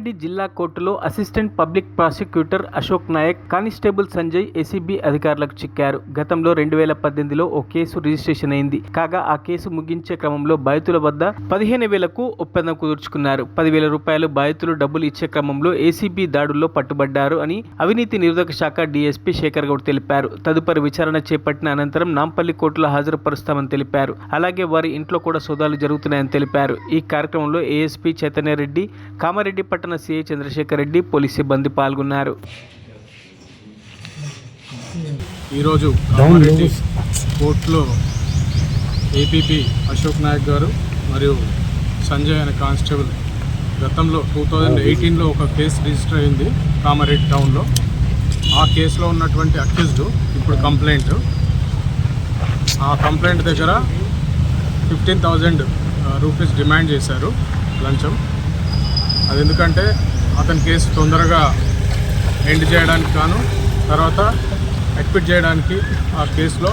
కామారెడ్డి జిల్లా కోర్టులో assistant public prosecutor Ashok Naik, constable Sanjay ACB అధికారులకు చిక్కారు. గతంలో 2018లో ఓ కేసు రిజిస్ట్రేషన్ అయింది. కాగా ఆ కేసు ముగించే క్రమంలో బాధితుల వద్ద 15,000కు ఒప్పందం కుదుర్చుకున్నారు. 10,000 రూపాయలు బాధితులు డబ్బులు ఇచ్చే క్రమంలో ఏసీబీ దాడుల్లో పట్టుబడ్డారు అని అవినీతి నిరోధక శాఖ డీఎస్పీ శేఖర్ గౌడ్ తెలిపారు. తదుపరి విచారణ చేపట్టిన అనంతరం నాంపల్లి కోర్టులో హాజరుపరుస్తామని తెలిపారు. అలాగే వారి ఇంట్లో కూడా సోదాలు జరుగుతున్నాయని తెలిపారు. ఈ కార్యక్రమంలో ఏఎస్పీ చైతన్య రెడ్డి, కామారెడ్డి పట్టణ సిఐ చంద్రశేఖర్ రెడ్డి, పోలీస్ సిబ్బంది పాల్గొన్నారు. ఈరోజు కామారెడ్డి కోర్టులో ఏపీపీ అశోక్ నాయక్ గారు మరియు సంజయ్ అనే కానిస్టేబుల్ గతంలో 2018లో ఒక కేసు రిజిస్టర్ అయింది కామారెడ్డి టౌన్లో. ఆ కేసులో ఉన్నటువంటి అక్యూజ్డ్ ఇప్పుడు ఆ కంప్లైంట్ దగ్గర 15,000 రూపీస్ డిమాండ్ చేశారు లంచం. అది ఎందుకంటే అతని కేసు తొందరగా ఎండ్ చేయడానికి గాను, తర్వాత అక్విట్ చేయడానికి ఆ కేసులో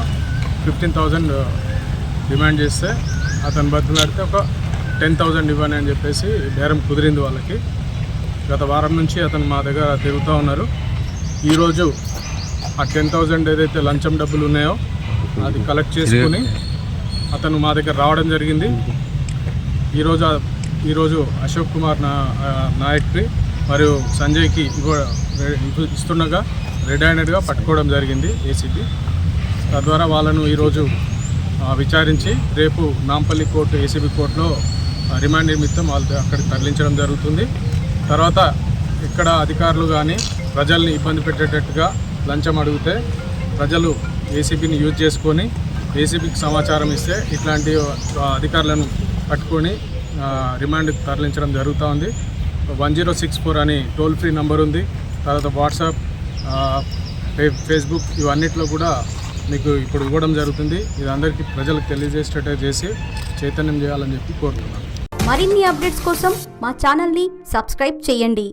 15,000 డిమాండ్ చేస్తే అతను బతిలాడితే ఒక 10,000 ఇవ్వని అని చెప్పేసి బేరం కుదిరింది వాళ్ళకి. గత వారం నుంచి అతను మా దగ్గర తిరుగుతూ ఉన్నారు. ఈరోజు ఆ 10,000 ఏదైతే లంచం డబ్బులు ఉన్నాయో అది కలెక్ట్ చేసుకుని అతను మా దగ్గర రావడం జరిగింది. ఈరోజు అశోక్ కుమార్ నాయక్కి మరియు సంజయ్కి ఇస్తుండగా రెడ్ హ్యాండెడ్గా పట్టుకోవడం జరిగింది ఏసీబీ. తద్వారా వాళ్ళను ఈరోజు విచారించి రేపు నాంపల్లి కోర్టు ఏసీబీ కోర్టులో రిమాండ్ నిమిత్తం వాళ్ళు అక్కడికి తరలించడం జరుగుతుంది. తర్వాత ఇక్కడ అధికారులు కానీ ప్రజల్ని ఇబ్బంది పెట్టేటట్టుగా లంచం అడిగితే ప్రజలు ఏసీబీని యూజ్ చేసుకొని ఏసీబీకి సమాచారం ఇస్తే ఇట్లాంటి అధికారులను పట్టుకొని రిమాండ్కి తరలించడం జరుగుతూ ఉంది. 1064 అని టోల్ ఫ్రీ నెంబర్ ఉంది. తర్వాత వాట్సాప్, ఫేస్బుక్ ఇవన్నిట్లో కూడా మీకు ఇప్పుడు ఇవ్వడం జరుగుతుంది. ఇది అందరికీ ప్రజలకు తెలియజేసేటట్టు చేసి చైతన్యం చేయాలని చెప్పి కోరుతున్నాను. మరిన్ని అప్డేట్స్ కోసం మా ఛానల్ని సబ్స్క్రైబ్ చేయండి.